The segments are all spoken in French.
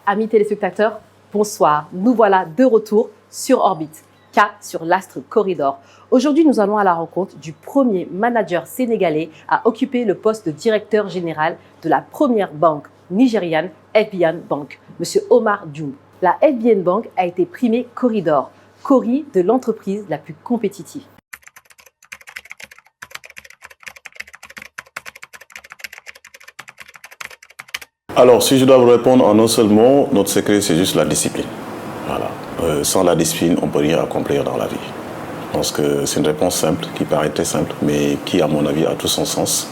Amis téléspectateurs, bonsoir. Nous voilà de retour sur Orbite, cas sur l'Astre Corridor. Aujourd'hui, nous allons à la rencontre du premier manager sénégalais à occuper le poste de directeur général de la première banque nigériane, FBN Bank, M. Omar Dioum. La FBN Bank a été primée Corridor, Cori de l'entreprise la plus compétitive. Alors, si je dois vous répondre en un seul mot, notre secret, c'est juste la discipline. Voilà. Sans la discipline, on ne peut rien accomplir dans la vie. Je pense que c'est une réponse simple, qui paraît très simple, mais qui, à mon avis, a tout son sens.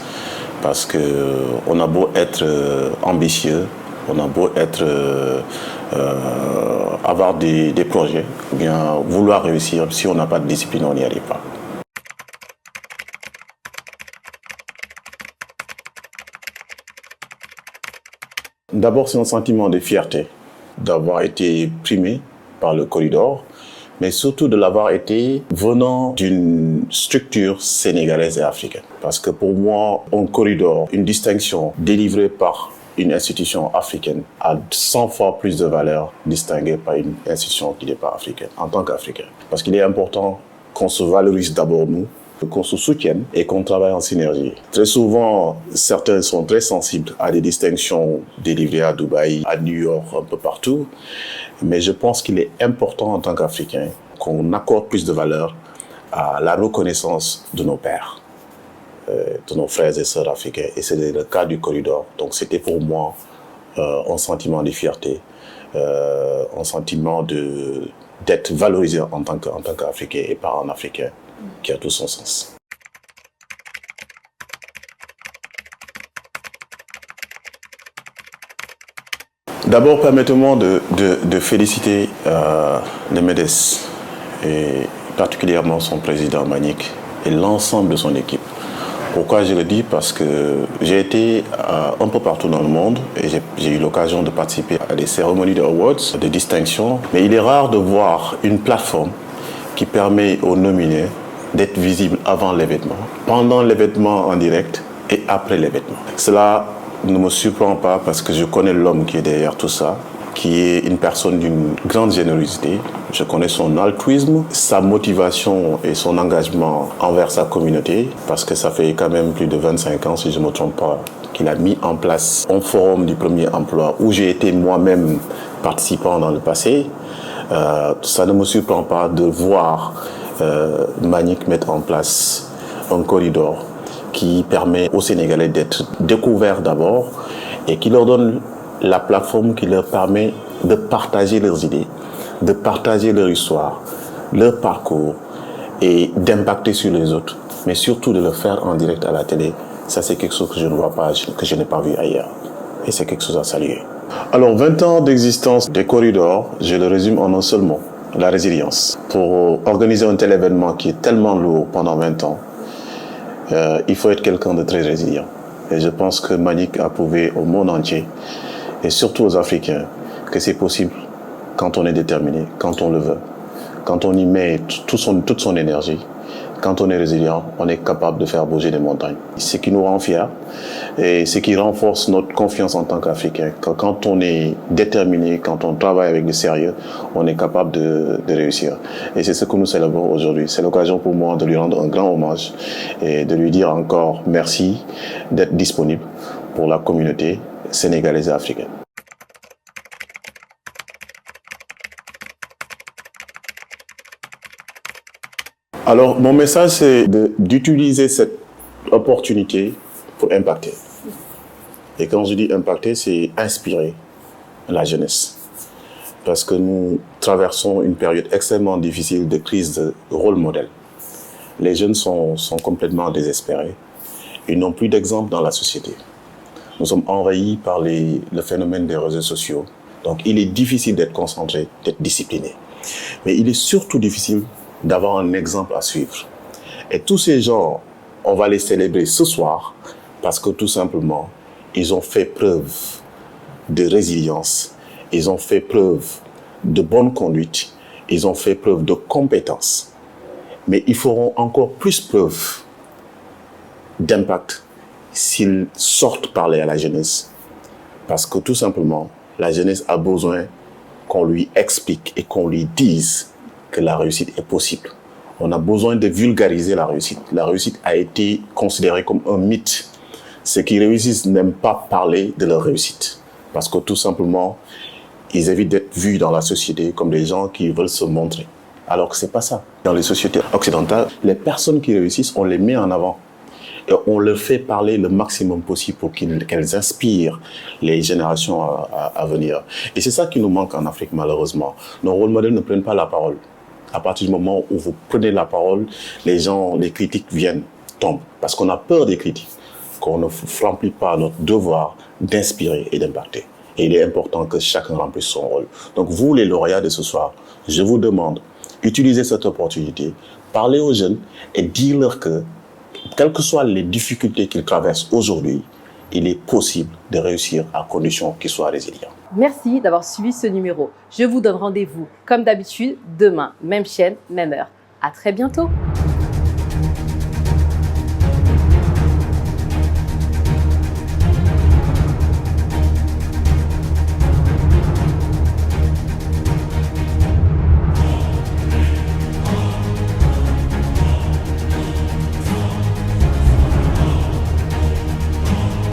Parce qu'on a beau être ambitieux, on a beau être, avoir des projets, ou bien vouloir réussir, si on n'a pas de discipline, on n'y arrive pas. D'abord, c'est un sentiment de fierté d'avoir été primé par le Corridor, mais surtout de l'avoir été venant d'une structure sénégalaise et africaine. Parce que pour moi, un Corridor, une distinction délivrée par une institution africaine a 100 fois plus de valeur distinguée par une institution qui n'est pas africaine, en tant qu'Africain. Parce qu'il est important qu'on se valorise d'abord nous, qu'on se soutienne et qu'on travaille en synergie. Très souvent, certains sont très sensibles à des distinctions délivrées à Dubaï, à New York, un peu partout. Mais je pense qu'il est important en tant qu'Africain qu'on accorde plus de valeur à la reconnaissance de nos pères, de nos frères et sœurs africains. Et c'est le cas du Corridor. Donc c'était pour moi un sentiment de fierté, un sentiment d'être valorisé en tant qu'Africain et pas en Africain, qui a tout son sens. D'abord, permettez-moi de féliciter le MEDES et particulièrement son président Mbagnick et l'ensemble de son équipe. Pourquoi je le dis? Parce que j'ai été un peu partout dans le monde et j'ai eu l'occasion de participer à des cérémonies de awards, de distinctions. Mais il est rare de voir une plateforme qui permet aux nominés d'être visible avant l'événement, pendant l'événement en direct et après l'événement. Cela ne me surprend pas parce que je connais l'homme qui est derrière tout ça, qui est une personne d'une grande générosité. Je connais son altruisme, sa motivation et son engagement envers sa communauté, parce que ça fait quand même plus de 25 ans, si je ne me trompe pas, qu'il a mis en place un forum du premier emploi où j'ai été moi-même participant dans le passé. Ça ne me surprend pas de voir Mbagnick mettre en place un corridor qui permet aux Sénégalais d'être découverts d'abord et qui leur donne la plateforme qui leur permet de partager leurs idées, de partager leur histoire, leur parcours et d'impacter sur les autres, mais surtout de le faire en direct à la télé. Ça, c'est quelque chose que je ne vois pas, que je n'ai pas vu ailleurs. Et c'est quelque chose à saluer. Alors, 20 ans d'existence des corridors, je le résume en un seul mot, la résilience. Pour organiser un tel événement qui est tellement lourd pendant 20 ans, il faut être quelqu'un de très résilient. Et je pense que Mbagnick a prouvé au monde entier, et surtout aux Africains, que c'est possible quand on est déterminé, quand on le veut, quand on y met toute son énergie. Quand on est résilient, on est capable de faire bouger des montagnes. Ce qui nous rend fiers et ce qui renforce notre confiance en tant qu'Africains. Quand on est déterminé, quand on travaille avec du sérieux, on est capable de réussir. Et c'est ce que nous célébrons aujourd'hui. C'est l'occasion pour moi de lui rendre un grand hommage et de lui dire encore merci d'être disponible pour la communauté sénégalaise et africaine. Alors, mon message, c'est d'utiliser cette opportunité pour impacter. Et quand je dis impacter, c'est inspirer la jeunesse. Parce que nous traversons une période extrêmement difficile de crise de rôle modèle. Les jeunes sont complètement désespérés. Ils n'ont plus d'exemple dans la société. Nous sommes envahis par le phénomène des réseaux sociaux. Donc, il est difficile d'être concentré, d'être discipliné. Mais il est surtout difficile d'avoir un exemple à suivre. Et tous ces gens, on va les célébrer ce soir parce que tout simplement, ils ont fait preuve de résilience, ils ont fait preuve de bonne conduite, ils ont fait preuve de compétence. Mais ils feront encore plus preuve d'impact s'ils sortent parler à la jeunesse. Parce que tout simplement, La jeunesse a besoin qu'on lui explique et qu'on lui dise que la réussite est possible. On a besoin de vulgariser la réussite. La réussite a été considérée comme un mythe. Ceux qui réussissent n'aiment pas parler de leur réussite parce que tout simplement, ils évitent d'être vus dans la société comme des gens qui veulent se montrer. Alors que c'est pas ça. Dans les sociétés occidentales, les personnes qui réussissent, on les met en avant. Et on leur fait parler le maximum possible pour qu'elles inspirent les générations à venir. Et c'est ça qui nous manque en Afrique, malheureusement. Nos rôles modèles ne prennent pas la parole. À partir du moment où vous prenez la parole, les critiques viennent, tombent. Parce qu'on a peur des critiques, qu'on ne remplit pas notre devoir d'inspirer et d'impacter. Et il est important que chacun remplisse son rôle. Donc vous, les lauréats de ce soir, je vous demande, utilisez cette opportunité, parlez aux jeunes et dites-leur que, quelles que soient les difficultés qu'ils traversent aujourd'hui, il est possible de réussir à condition qu'ils soient résilients. Merci d'avoir suivi ce numéro. Je vous donne rendez-vous, comme d'habitude, demain, même chaîne, même heure. À très bientôt.